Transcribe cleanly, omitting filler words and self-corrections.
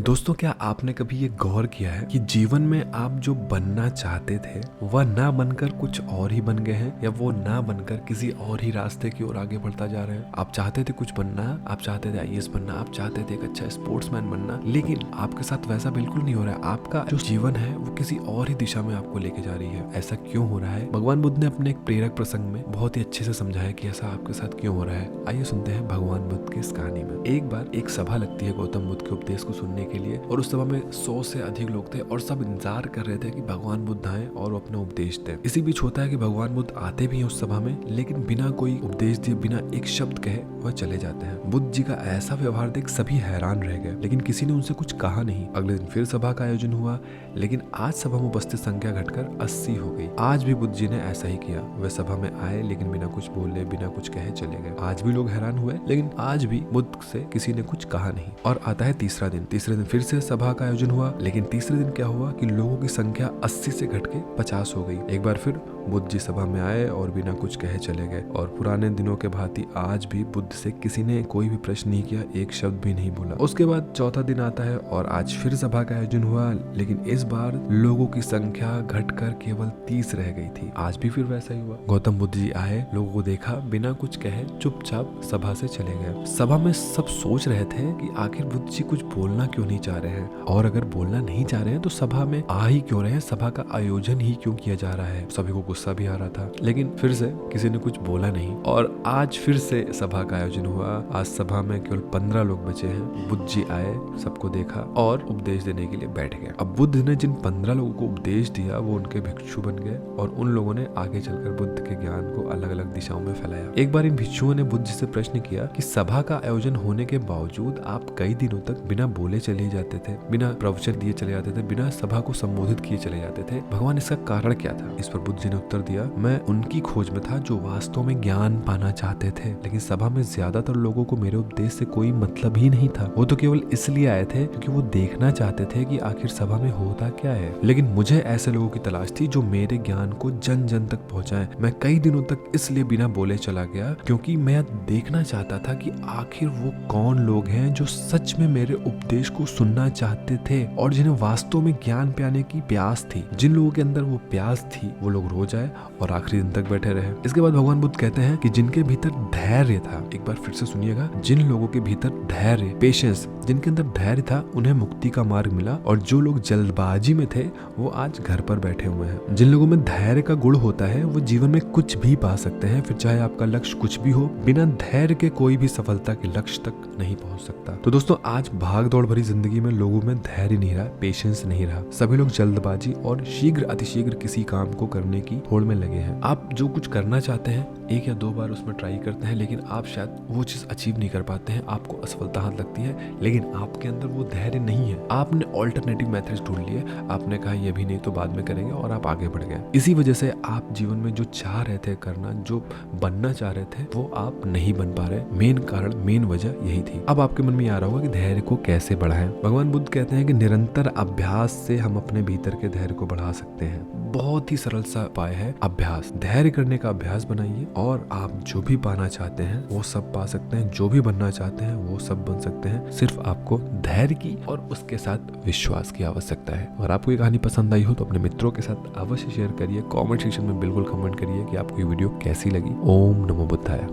दोस्तों, क्या आपने कभी ये गौर किया है कि जीवन में आप जो बनना चाहते थे वह ना बनकर कुछ और ही बन गए हैं, या वो ना बनकर किसी और ही रास्ते की ओर आगे बढ़ता जा रहे हैं। आप चाहते थे कुछ बनना, आप चाहते थे आईएएस बनना, आप चाहते थे एक अच्छा स्पोर्ट्समैन बनना, लेकिन आपके साथ वैसा बिल्कुल नहीं हो रहा है। आपका जो जीवन है वो किसी और ही दिशा में आपको लेके जा रही है। ऐसा क्यों हो रहा है? भगवान बुद्ध ने अपने एक प्रेरक प्रसंग में बहुत ही अच्छे से समझाया कि ऐसा आपके साथ क्यों हो रहा है। आइए सुनते हैं भगवान बुद्ध की इस कहानी में। एक बार एक सभा लगती है गौतम बुद्ध के उपदेश को सुनने के लिए, और उस सभा में 100 से अधिक लोग थे और सब इंतजार कर रहे थे कि भगवान बुद्ध आए और वो अपना उपदेश दें। इसी बीच होता है कि भगवान बुद्ध आते भी हैं उस सभा में, लेकिन बिना कोई उपदेश दिए, बिना एक शब्द कहे वह चले जाते हैं। बुद्ध जी का ऐसा व्यवहार देख सभी हैरान रह गए, लेकिन किसी ने उनसे कुछ कहा नहीं। अगले दिन फिर सभा का आयोजन हुआ, लेकिन आज सभा में उपस्थित संख्या घटकर 80 हो गई। आज भी बुद्ध जी ने ऐसा ही किया। वे सभा में आए, लेकिन बिना कुछ बोले, बिना कुछ कहे चले गए। आज भी लोग हैरान हुए, लेकिन आज भी बुद्ध से किसी ने कुछ कहा नहीं। और आता है तीसरा दिन। तीसरे दिन फिर से सभा का आयोजन हुआ, लेकिन तीसरे दिन क्या हुआ कि लोगों की संख्या 80 से घट के 50 हो गई। एक बार फिर बुद्ध जी सभा में आए और बिना कुछ कहे चले गए। और पुराने दिनों के भांति आज भी बुद्ध से किसी ने कोई भी प्रश्न नहीं किया, एक शब्द भी नहीं बोला। उसके बाद चौथा दिन आता है और आज फिर सभा का आयोजन हुआ, लेकिन इस बार लोगों की संख्या घटकर केवल 30 रह गई थी। आज भी फिर वैसा ही हुआ। गौतम बुद्ध जी आए, लोगों को देखा, बिना कुछ कहे चुपचाप सभा से चले गए। सभा में सब सोच रहे थे कि आखिर बुद्ध जी कुछ बोलना क्यों नहीं चाह रहे हैं, और अगर बोलना नहीं चाह रहे हैं तो सभा में आ ही क्यों रहे हैं, सभा का आयोजन ही क्यों किया जा रहा है। सभी को गुस्सा भी आ रहा था, लेकिन फिर से किसी ने कुछ बोला नहीं। और आज फिर से सभा का आयोजन हुआ। आज सभा में केवल 15 लोग बचे हैं। बुद्ध जी आए, सबको देखा और उपदेश देने के लिए बैठ गए। अब बुद्ध ने जिन 15 लोगों को उपदेश दिया वो उनके भिक्षु बन गए, और उन लोगों ने आगे चलकर बुद्ध के ज्ञान को अलग अलग दिशाओं में फैलाया। एक बार इन भिक्षुओं ने बुद्ध जी से प्रश्न किया कि सभा का आयोजन होने के बावजूद आप कई दिनों तक बिना बोले चले जाते थे, बिना प्रवचन दिए चले जाते थे, बिना सभा को संबोधित किए चले जाते थे। भगवान, इसका कारण क्या था? इस पर बुद्ध जी ने उत्तर दिया, मैं उनकी खोज में था जो वास्तव में ज्ञान पाना चाहते थे, लेकिन सभा में ज्यादातर लोगों को मेरे उपदेश से कोई मतलब ही नहीं था। वो तो केवल इसलिए आए थे क्योंकि वो देखना चाहते थे कि आखिर सभा में होता क्या है। लेकिन मुझे ऐसे लोगों की तलाश थी जो मेरे ज्ञान को जन जन तक पहुंचाएं। मैं कई दिनों तक इसलिए बिना बोले चला गया क्योंकि मैं देखना चाहता था कि आखिर वो कौन लोग हैं जो सच में मेरे उपदेश को सुनना चाहते थे और जिन्हें वास्तव में ज्ञान पाने की प्यास थी। जिन लोगों के अंदर वो प्यास थी वो लोग रोज आए और आखिरी दिन तक बैठे रहे। इसके बाद भगवान बुद्ध कहते हैं कि जिनके भीतर धैर्य था, एक बार फिर से सुनिएगा, जिन लोगों के भीतर धैर्य, पेशेंस, जिनके अंदर धैर्य था, उन्हें मुक्ति का मार्ग मिला। और जो लोग जल्दबाजी में थे वो आज घर पर बैठे हुए हैं। जिन लोगों में धैर्य का गुण होता है वो जीवन में कुछ भी पा सकते हैं, फिर चाहे आपका लक्ष्य कुछ भी हो। बिना धैर्य के कोई भी सफलता के लक्ष्य तक नहीं पहुंच सकता। तो दोस्तों, आज भाग दौड़ भरी जिंदगी में लोगों में धैर्य नहीं रहा, पेशेंस नहीं रहा। सभी लोग जल्दबाजी और शीघ्र अतिशीघ्र किसी काम को करने की होड़ में लगे हैं। आप जो कुछ करना चाहते हैं एक या दो बार उसमें ट्राई करते हैं, लेकिन आप शायद वो चीज अचीव नहीं कर पाते हैं, आपको असफलता हाथ लगती है, लेकिन आपके अंदर वो धैर्य नहीं है। आपने ऑल्टरनेटिव मेथड्स ढूंढ लिए, आपने कहा ये भी नहीं तो बाद में करेंगे, और आप आगे बढ़ गए। इसी वजह से आप जीवन में जो चाह रहे थे करना, जो बनना चाह रहे थे, वो आप नहीं बन पा रहे। मेन कारण, मेन वजह यही थी। अब आपके मन में आ रहा होगा कि धैर्य को कैसे बढ़ाएं। भगवान बुद्ध कहते हैं कि निरंतर अभ्यास से हम अपने भीतर के धैर्य को बढ़ा सकते हैं। बहुत ही सरल सा उपाय है अभ्यास। धैर्य करने का अभ्यास बनाइए और आप जो भी पाना चाहते हैं वो सब पा सकते हैं, जो भी बनना चाहते हैं वो सब बन सकते हैं। सिर्फ आपको धैर्य की और उसके साथ विश्वास की आवश्यकता है। अगर आपको ये कहानी पसंद आई हो तो अपने मित्रों के साथ अवश्य शेयर करिए। कमेंट सेक्शन में बिल्कुल कमेंट करिए कि आपको ये वीडियो कैसी लगी। ओम नमो बुद्धाय।